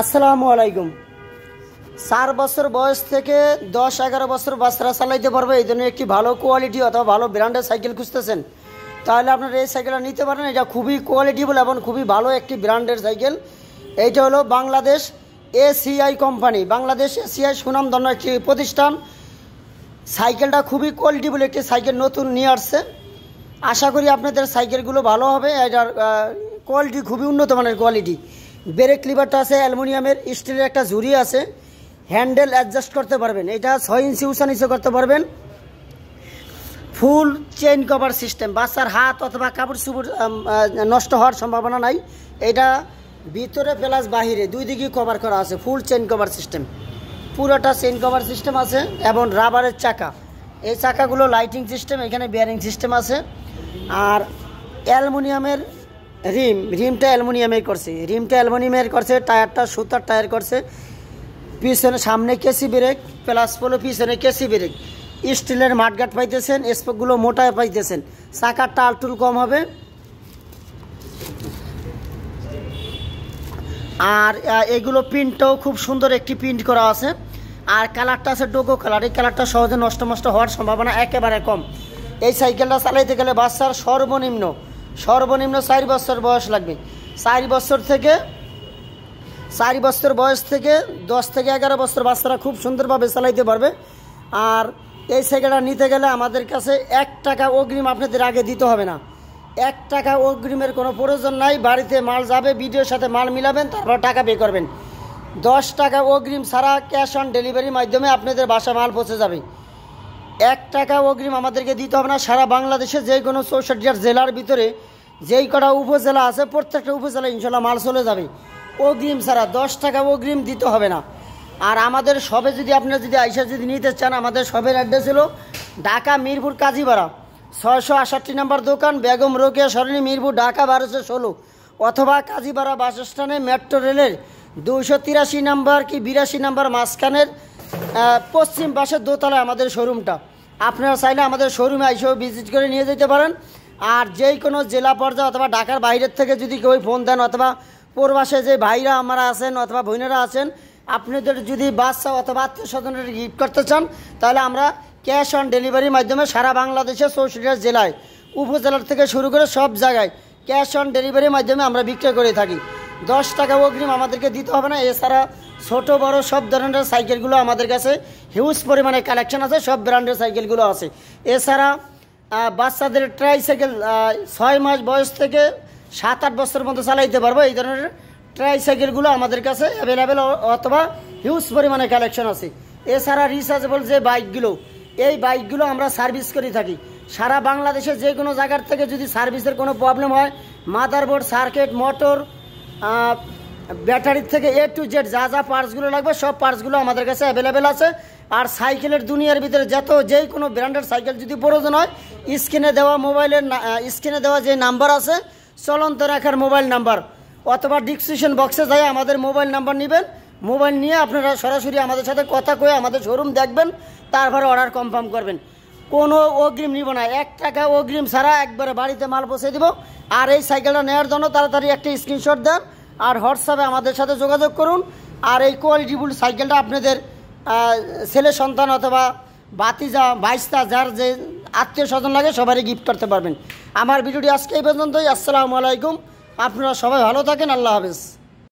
আসসালামু আলাইকুম। 4 বছর বয়স থেকে 10-11 বছর বাচ্চারা চালাইতে পারবে এই ধরনের একটি ভালো কোয়ালিটি অথবা ভালো ব্র্যান্ডের সাইকেল খুঁজতেছেন, তাহলে আপনারা এই সাইকেলটা নিতে পারেন। এটা খুবই কোয়ালিটিফুল এবং খুবই ভালো একটি ব্র্যান্ডের সাইকেল। এইটা হলো Bangladesh ACI company. Bangladesh ACI সুনামধন্য একটি প্রতিষ্ঠান। সাইকেলটা খুবই কোয়ালিটিফুল একটি সাইকেল নতুন নিয়ে আসছে। আশা করি আপনাদের সাইকেলগুলো ভালো হবে। এটার কোয়ালিটি খুবই উন্নত মানের কোয়ালিটি। ব্রেক লিভারটা আছে অ্যালুমিনিয়ামের, স্টিলের একটা ঝুড়ি আছে, হ্যান্ডেল অ্যাডজাস্ট করতে পারবেন। এটা 6 ইঞ্চি উঁচা নিচে করতে পারবেন। ফুল চেইন কভার সিস্টেম, বাচ্চার হাত অথবা কাপড় চুপড় নষ্ট হওয়ার সম্ভাবনা নাই। এটা ভিতরে প্লাস বাহিরে দুই দিকেই কভার করা আছে, ফুল চেইন কভার সিস্টেম, পুরোটা চেইন কভার সিস্টেম আছে এবং রাবারের চাকা। এই চাকাগুলো লাইটিং সিস্টেম, এখানে বিয়ারিং সিস্টেম আছে। আর অ্যালুমিনিয়ামের রিমটা অ্যালুমিনিয়ামের করছে, টায়ারটা সুতার টায়ার করছে। পিছনে সামনে কেসি ব্রেক প্লাস পলো, পিছনে কেসি ব্রেক। স্টিলের মাঠগাট পাইতেছেন, স্পোকগুলো মোটায় পাইতেছেন। চাকার টালটুল কম হবে। আর এগুলো প্রিন্টটাও খুব সুন্দর একটি প্রিন্ট করা আছে। আর কালারটা আছে ডোগো কালার। এই কালারটা সহজে নষ্ট হওয়ার সম্ভাবনা একেবারে কম। এই সাইকেলটা চালাইতে গেলে বাচ্চার সর্বনিম্ন 4 বছর বয়স লাগবে। 4 বছর বয়স থেকে 10 থেকে 11 বছর বাচ্চারা খুব সুন্দরভাবে চালাইতে পারবে। আর এই সাইকেলটা নিতে গেলে আমাদের কাছে 1 টাকা অগ্রিম আপনাদের আগে দিতে হবে না। 1 টাকা অগ্রিমের কোনো প্রয়োজন নাই। বাড়িতে মাল যাবে, ভিডিওর সাথে মাল মিলাবেন, তারপর টাকা পে করবেন। 10 টাকা অগ্রিম ছাড়া ক্যাশ অন ডেলিভারির মাধ্যমে আপনাদের বাসা মাল পৌঁছে যাবে। 1 টাকা অগ্রিম আমাদেরকে দিতে হবে না। সারা বাংলাদেশে যে কোনো 64 জেলার ভিতরে যেই কটা উপজেলা আছে প্রত্যেকটা উপজেলায় ইনশাল্লাহ মাল চলে যাবে অগ্রিম ছাড়া। 10 টাকা অগ্রিম দিতে হবে না। আর আমাদের সবে আপনারা যদি আইসা নিতে চান, আমাদের সবের অ্যাড্রেস হলো ঢাকা মিরপুর কাজীপাড়া 668 নম্বর দোকান, বেগম রোকেয়া সরণি, মিরপুর, ঢাকা 1216, অথবা কাজীপাড়া বাস স্ট্যান্ডে মেট্রো রেলের 283 নম্বর কি 82 নম্বর মাঝখানের পশ্চিম পাশের দোতলায় আমাদের শোরুমটা। আপনারা চাইলে আমাদের শোরুমে আইসেও ভিজিট করে নিয়ে যেতে পারেন। আর যেই কোনো জেলা পর্যায়ে অথবা ঢাকার বাইরের থেকে যদি কেউ ফোন দেন, অথবা প্রবাসে যে ভাইরা আমরা আছেন অথবা বোনেরা আছেন, আপনাদের যদি বাচ্চা অথবা আত্মীয় স্বজনের গিফট করতে চান, তাহলে আমরা ক্যাশ অন ডেলিভারির মাধ্যমে সারা বাংলাদেশে 64 জেলায় উপজেলার থেকে শুরু করে সব জায়গায় ক্যাশ অন ডেলিভারির মাধ্যমে আমরা বিক্রয় করে থাকি। 10 টাকা অগ্রিম আমাদেরকে দিতে হবে না। এছাড়া ছোট বড় সব ধরনের সাইকেলগুলো আমাদের কাছে হিউজ পরিমাণে কালেকশন আছে, সব ব্র্যান্ডের সাইকেলগুলো আছে। এছাড়া বাচ্চাদের ট্রাইসাইকেল 6 মাস বয়স থেকে 7-8 বছর মতো চালাইতে পারবো। এই ধরনের ট্রাইসাইকেলগুলো আমাদের কাছে অ্যাভেলেবেল অথবা হিউজ পরিমাণে কালেকশন আছে। এছাড়া রিচার্জেবল যে বাইকগুলো, এই বাইকগুলো আমরা সার্ভিস করে থাকি। সারা বাংলাদেশে যে কোনো জায়গার থেকে যদি সার্ভিসের কোনো প্রবলেম হয়, মাদারবোর্ড, সার্কিট, মোটর, ব্যাটারির থেকে A to Z যা পার্টসগুলো লাগবে সব পার্টসগুলো আমাদের কাছে অ্যাভেলেবেল আছে। আর সাইকেলের দুনিয়ার ভিতরে যেই কোনো ব্র্যান্ডের সাইকেল যদি প্রয়োজন হয়, স্ক্রিনে দেওয়া যে নাম্বার আছে চলন্ত রাখার মোবাইল নাম্বার, অথবা ডিসক্রিপশন বক্সে যাই আমাদের মোবাইল নাম্বার নেবেন। মোবাইল নিয়ে আপনারা সরাসরি আমাদের সাথে কথা কয়ে আমাদের শোরুম দেখবেন, তারপরে অর্ডার কনফার্ম করবেন। কোনো অগ্রিম নিব না। 1 টাকা অগ্রিম ছাড়া একবারে বাড়িতে মাল পৌঁছে দিব। আর এই সাইকেলটা নেওয়ার জন্য তাড়াতাড়ি একটা স্ক্রিনশট দেন আর হোয়াটসঅ্যাপে আমাদের সাথে যোগাযোগ করুন। আর এই কোয়ালিটিফুল সাইকেলটা আপনাদের ছেলে সন্তান অথবা ভাতিজা, ভাইস্তা, যার যে আত্মীয় স্বজন লাগে সবারই গিফট করতে পারবেন। আমার ভিডিওটি আজকে এই পর্যন্তই। আসসালামু আলাইকুম। আপনারা সবাই ভালো থাকেন। আল্লাহ হাফেজ।